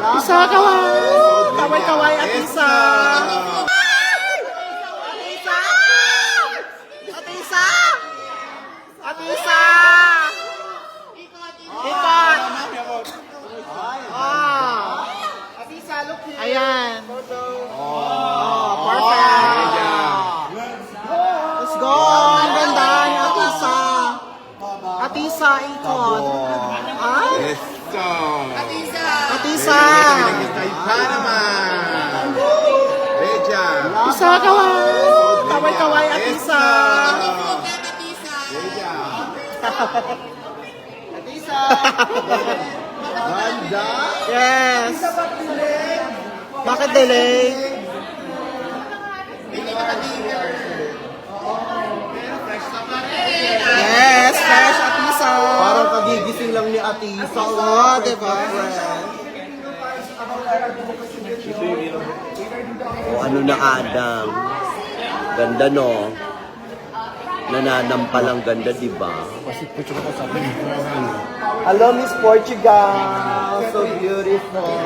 Isa, kaway! Kaway-kaway at isa! At isa! At isa! Ikot! Oh! Ayan! Oh, perfect! Let's go! Ang ganda ni Atisa! Atisa, ikot! Ay! Atisa! Isa, kaway! Kaway-kaway at isa! Atisa! Ganda! Yes! Bakit delay? Yes! Fresh Atisa! Parang kagigising lang ni Atisa. Oo, diba, friend? O ano na Adam? Ganda no? Nananampal ang ganda, diba? Hello, Miss Portugal. So beautiful.